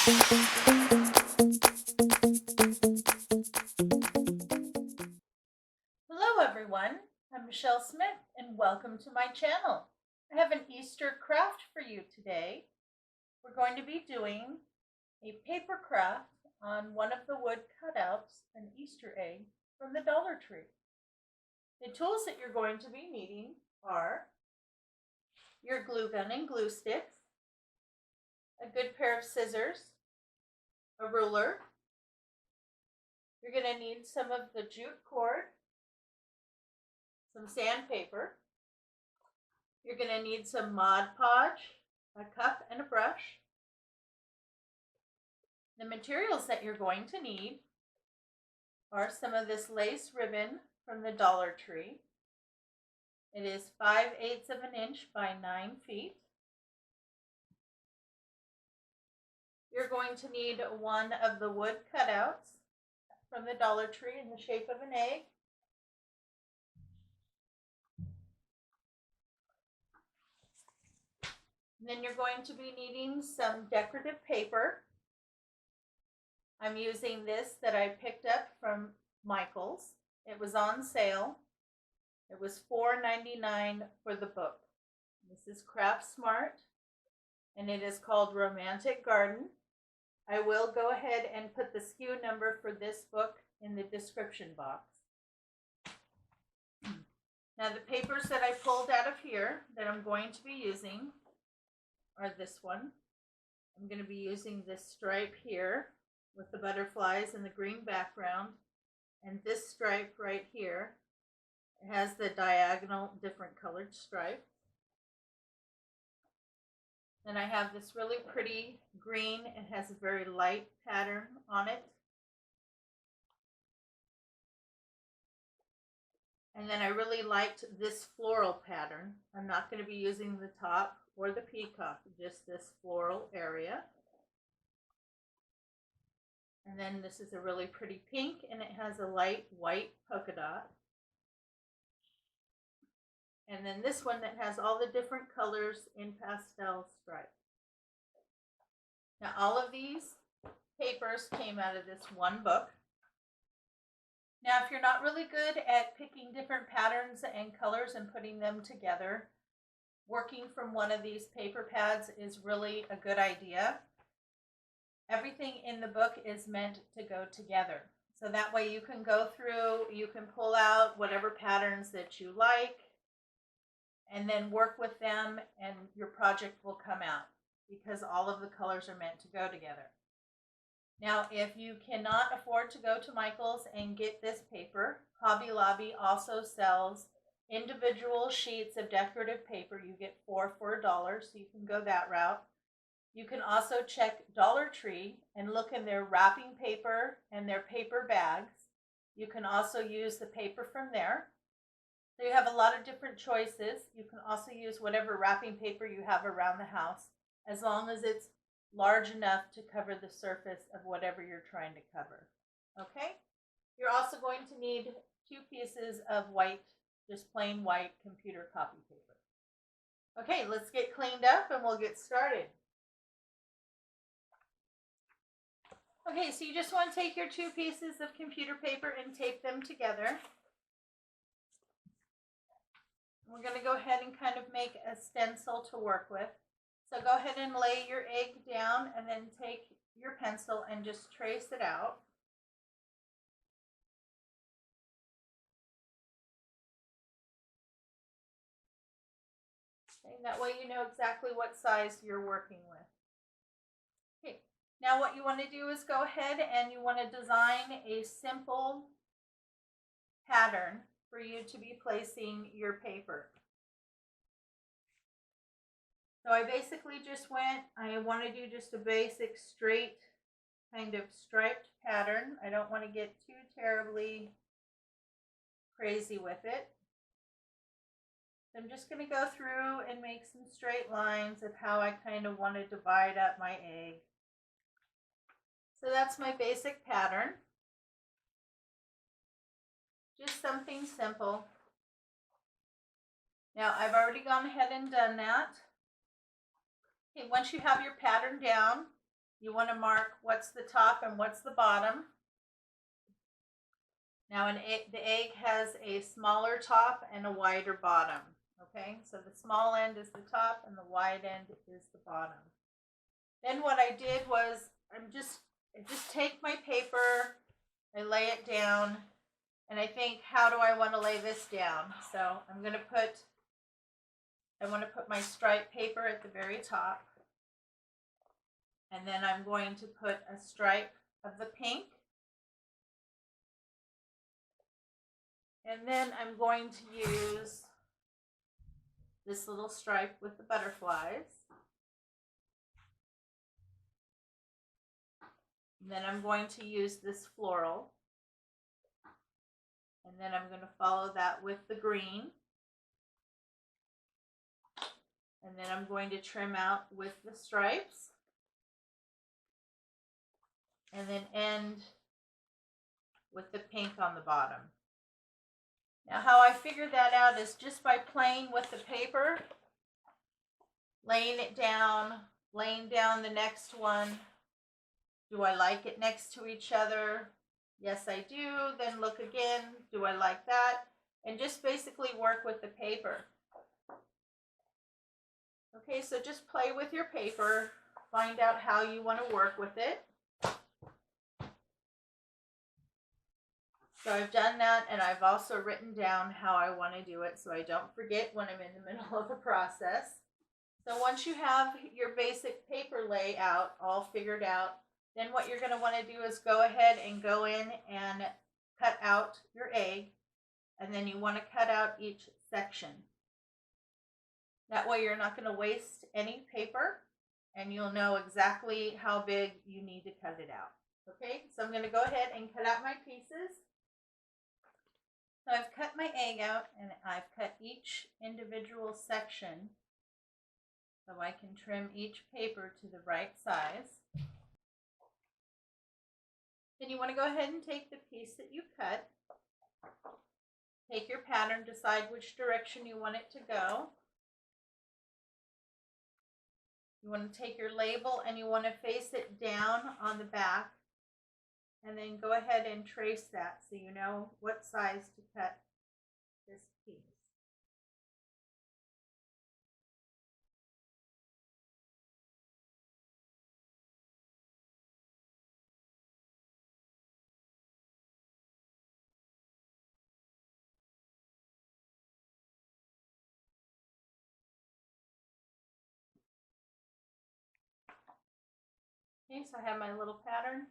Hello everyone, I'm Michelle Smith and welcome to my channel. I have an Easter craft for you today. We're going to be doing a paper craft on one of the wood cutouts, an Easter egg from the Dollar Tree. The tools that you're going to be needing are your glue gun and glue sticks, a good pair of scissors, a ruler. You're going to need some of the jute cord, some sandpaper. You're going to need some Mod Podge, a cup, and a brush. The materials that you're going to need are some of this lace ribbon from the Dollar Tree. It is 5/8 of an inch by 9 feet. You're going to need one of the wood cutouts from the Dollar Tree in the shape of an egg. And then you're going to be needing some decorative paper. I'm using this that I picked up from Michael's. It was on sale. It was $4.99 for the book. This is Craft Smart, and it is called Romantic Garden. I will go ahead and put the SKU number for this book in the description box. Now the papers that I pulled out of here that I'm going to be using are this one. I'm going to be using this stripe here with the butterflies and the green background, and this stripe right here. It has the diagonal different colored stripe. Then I have this really pretty green. It has a very light pattern on it. And then I really liked this floral pattern. I'm not going to be using the top or the peacock, just this floral area. And then this is a really pretty pink, and it has a light white polka dot. And then this one that has all the different colors in pastel stripe. Now all of these papers came out of this one book. Now if you're not really good at picking different patterns and colors and putting them together, working from one of these paper pads is really a good idea. Everything in the book is meant to go together. So that way you can go through, you can pull out whatever patterns that you like, and then work with them, and your project will come out because all of the colors are meant to go together. Now, if you cannot afford to go to Michael's and get this paper, Hobby Lobby also sells individual sheets of decorative paper. You get 4 for $1, so you can go that route. You can also check Dollar Tree and look in their wrapping paper and their paper bags. You can also use the paper from there. So you have a lot of different choices. You can also use whatever wrapping paper you have around the house, as long as it's large enough to cover the surface of whatever you're trying to cover. Okay? You're also going to need 2 pieces of white, just plain white computer copy paper. Okay, let's get cleaned up and we'll get started. Okay, so you just want to take your 2 pieces of computer paper and tape them together. We're going to go ahead and kind of make a stencil to work with. So go ahead and lay your egg down and then take your pencil and just trace it out. Okay, that way you know exactly what size you're working with. Okay, now what you want to do is go ahead and you want to design a simple pattern for you to be placing your paper. So I basically just I want to do just a basic straight kind of striped pattern. I don't want to get too terribly crazy with it. So I'm just going to go through and make some straight lines of how I kind of want to divide up my egg. So that's my basic pattern. Just something simple. Now I've already gone ahead and done that. Okay, once you have your pattern down, you want to mark what's the top and what's the bottom. Now the egg has a smaller top and a wider bottom. Okay, so the small end is the top and the wide end is the bottom. Then what I did was I just take my paper, I lay it down, and I think, how do I want to lay this down? So I want to put my striped paper at the very top. And then I'm going to put a stripe of the pink. And then I'm going to use this little stripe with the butterflies. And then I'm going to use this floral. And then I'm going to follow that with the green. And then I'm going to trim out with the stripes. And then end with the pink on the bottom. Now how I figured that out is just by playing with the paper, laying it down, laying down the next one. Do I like it next to each other? Yes, I do. Then look again. Do I like that? And just basically work with the paper. Okay, so just play with your paper. Find out how you want to work with it. So I've done that, and I've also written down how I want to do it so I don't forget when I'm in the middle of the process. So once you have your basic paper layout all figured out, then what you're going to want to do is go ahead and go in and cut out your egg, and then you want to cut out each section. That way you're not going to waste any paper, and you'll know exactly how big you need to cut it out. Okay, so I'm going to go ahead and cut out my pieces. So I've cut my egg out, and I've cut each individual section so I can trim each paper to the right size. Then you want to go ahead and take the piece that you cut, take your pattern, decide which direction you want it to go. You want to take your label and you want to face it down on the back, and then go ahead and trace that so you know what size to cut this piece. Okay, so I have my little pattern.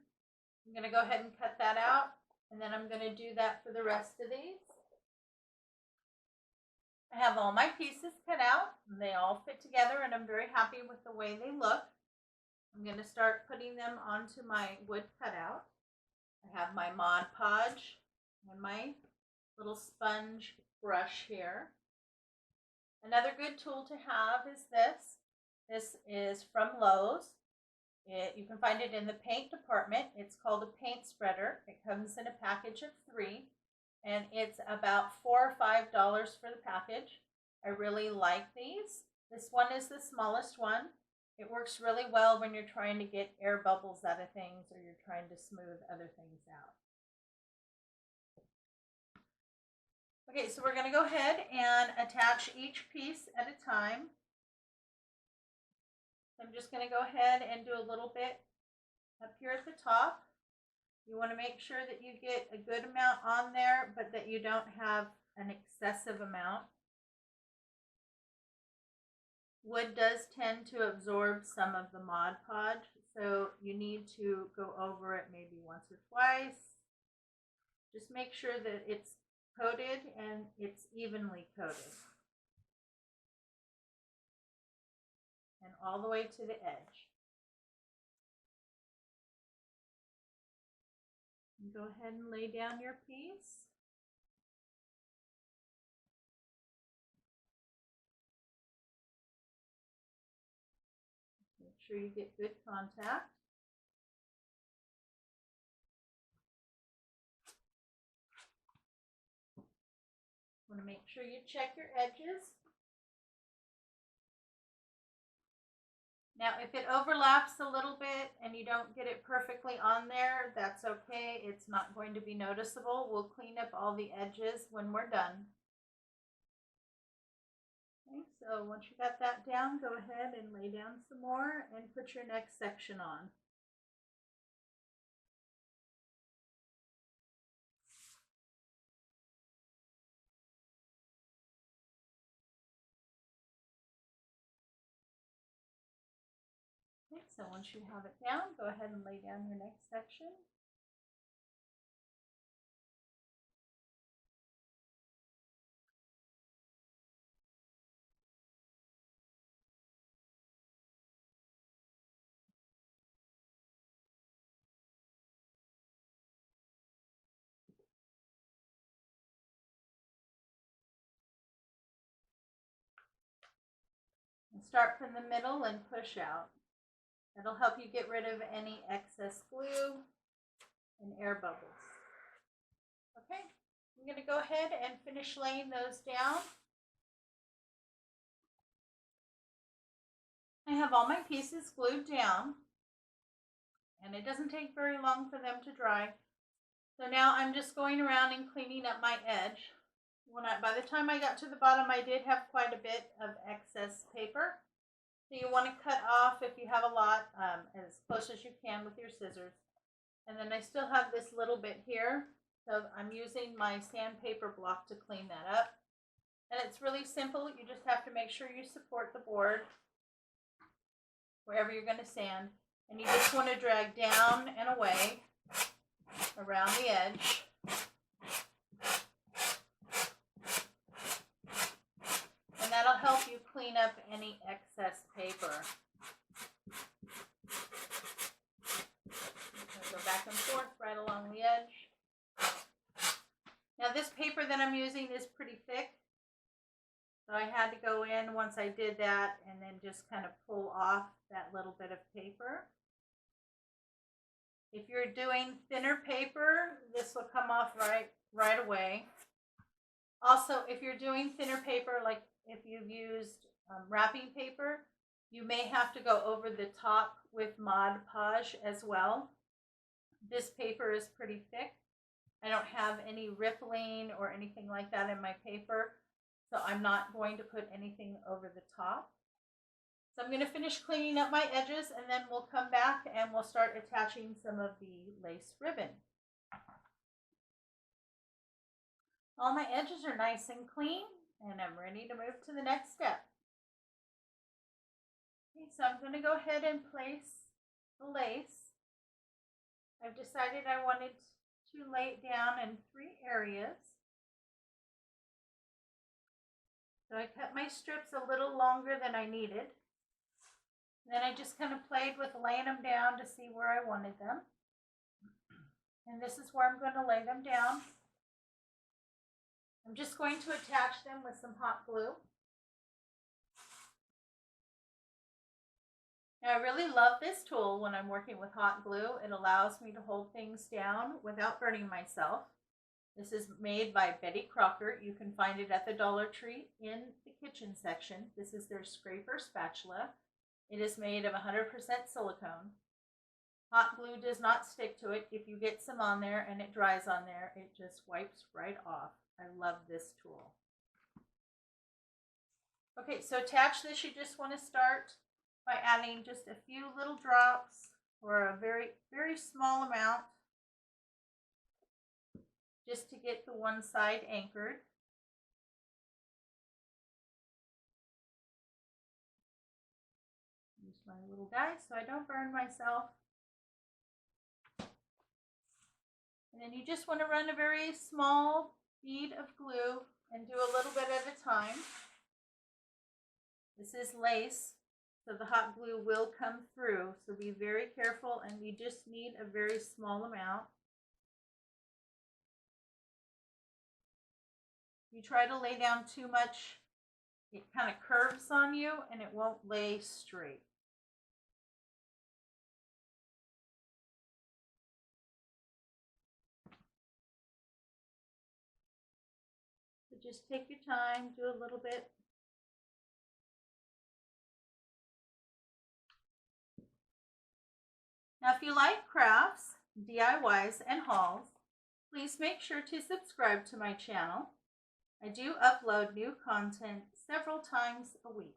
I'm going to go ahead and cut that out, and then I'm going to do that for the rest of these. I have all my pieces cut out, and they all fit together, and I'm very happy with the way they look. I'm going to start putting them onto my wood cutout. I have my Mod Podge and my little sponge brush here. Another good tool to have is this. This is from Lowe's. You can find it in the paint department. It's called a paint spreader. It comes in a package of 3, and it's about $4 or $5 for the package. I really like these. This one is the smallest one. It works really well when you're trying to get air bubbles out of things, or you're trying to smooth other things out. Okay, so we're going to go ahead and attach each piece at a time. I'm just going to go ahead and do a little bit up here at the top. You want to make sure that you get a good amount on there, but that you don't have an excessive amount. Wood does tend to absorb some of the Mod Podge, so you need to go over it maybe once or twice. Just make sure that it's coated and it's evenly coated. And all the way to the edge. And go ahead and lay down your piece. Make sure you get good contact. Want to make sure you check your edges. Now, if it overlaps a little bit and you don't get it perfectly on there, that's okay. It's not going to be noticeable. We'll clean up all the edges when we're done. Okay, so once you got that down, go ahead and lay down some more and put your next section on. Okay, so once you have it down, go ahead and lay down your next section. And start from the middle and push out. That'll help you get rid of any excess glue and air bubbles. Okay, I'm going to go ahead and finish laying those down. I have all my pieces glued down, and it doesn't take very long for them to dry. So now I'm just going around and cleaning up my edge. By the time I got to the bottom, I did have quite a bit of excess paper. So you want to cut off, if you have a lot, as close as you can with your scissors. And then I still have this little bit here. So I'm using my sandpaper block to clean that up. And it's really simple. You just have to make sure you support the board wherever you're going to sand. And you just want to drag down and away around the edge. And that'll help you clean up any excess paper. Go back and forth right along the edge. Now this paper that I'm using is pretty thick. So I had to go in once I did that and then just kind of pull off that little bit of paper. If you're doing thinner paper, this will come off right away. Also, if you're doing thinner paper, like if you've used wrapping paper, you may have to go over the top with Mod Podge as well. This paper is pretty thick. I don't have any rippling or anything like that in my paper, so I'm not going to put anything over the top. So I'm going to finish cleaning up my edges, and then we'll come back and we'll start attaching some of the lace ribbon. All my edges are nice and clean, and I'm ready to move to the next step. Okay, so I'm going to go ahead and place the lace. I've decided I wanted to lay it down in 3 areas. So I cut my strips a little longer than I needed. And then I just kind of played with laying them down to see where I wanted them. And this is where I'm going to lay them down. I'm just going to attach them with some hot glue. Now I really love this tool when I'm working with hot glue. It allows me to hold things down without burning myself. This is made by Betty Crocker. You can find it at the Dollar Tree in the kitchen section. This is their scraper spatula. It is made of 100% silicone. Hot glue does not stick to it. If you get some on there and it dries on there, it just wipes right off. I love this tool. Okay, so attach this, you just want to start by adding just a few little drops or a very, very small amount just to get the one side anchored. Use my little guy so I don't burn myself. And then you just want to run a very small bead of glue and do a little bit at a time. This is lace, so the hot glue will come through, so be very careful, and you just need a very small amount. If you try to lay down too much, it kind of curves on you and it won't lay straight. So just take your time, do a little bit. Now, if you like crafts, DIYs, and hauls, please make sure to subscribe to my channel. I do upload new content several times a week.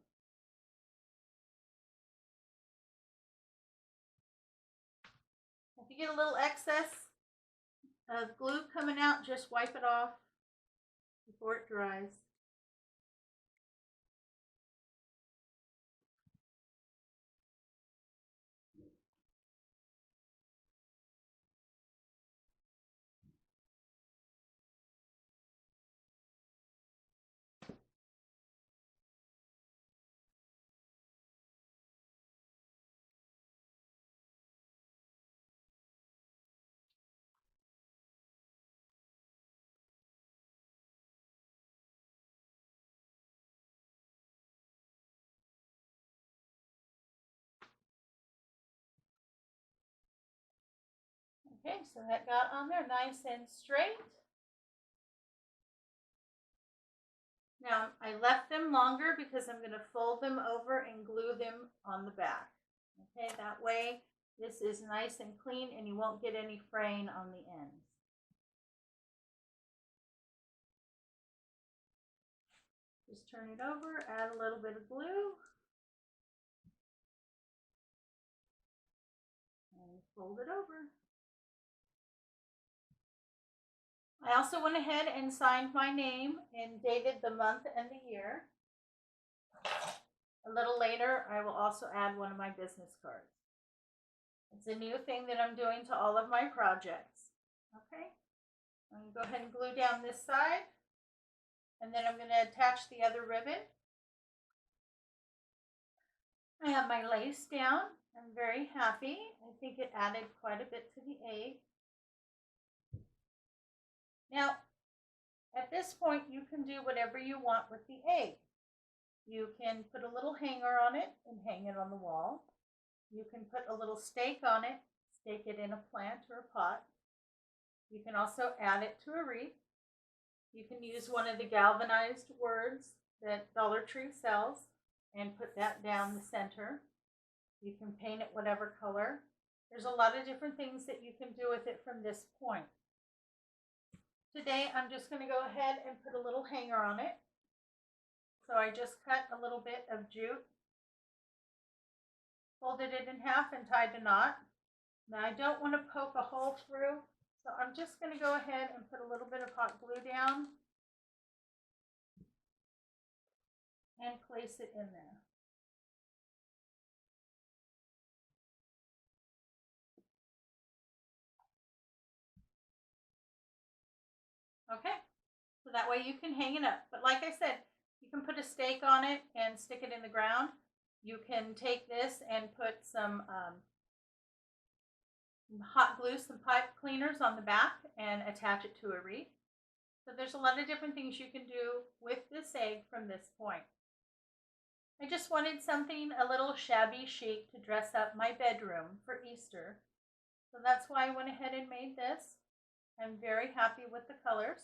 If you get a little excess of glue coming out, just wipe it off before it dries. Okay, so that got on there nice and straight. Now, I left them longer because I'm going to fold them over and glue them on the back. Okay, that way this is nice and clean and you won't get any fraying on the ends. Just turn it over, add a little bit of glue, and fold it over. I also went ahead and signed my name and dated the month and the year. A little later, I will also add one of my business cards. It's a new thing that I'm doing to all of my projects. Okay, I'm going to go ahead and glue down this side, and then I'm going to attach the other ribbon. I have my lace down. I'm very happy. I think it added quite a bit to the egg. Now, at this point, you can do whatever you want with the egg. You can put a little hanger on it and hang it on the wall. You can put a little stake on it, stake it in a plant or a pot. You can also add it to a wreath. You can use one of the galvanized words that Dollar Tree sells and put that down the center. You can paint it whatever color. There's a lot of different things that you can do with it from this point. Today, I'm just going to go ahead and put a little hanger on it. So I just cut a little bit of jute, folded it in half and tied a knot. Now I don't want to poke a hole through, so I'm just going to go ahead and put a little bit of hot glue down and place it in there. Okay, so that way you can hang it up. But like I said, you can put a stake on it and stick it in the ground. You can take this and put some hot glue, some pipe cleaners on the back and attach it to a wreath. So there's a lot of different things you can do with this egg from this point. I just wanted something a little shabby chic to dress up my bedroom for Easter. So that's why I went ahead and made this. I'm very happy with the colors.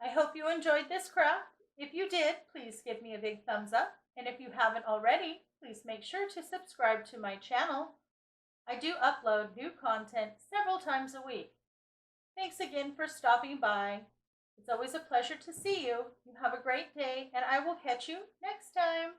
I hope you enjoyed this craft. If you did, please give me a big thumbs up. And if you haven't already, please make sure to subscribe to my channel. I do upload new content several times a week. Thanks again for stopping by. It's always a pleasure to see you. You have a great day, and I will catch you next time.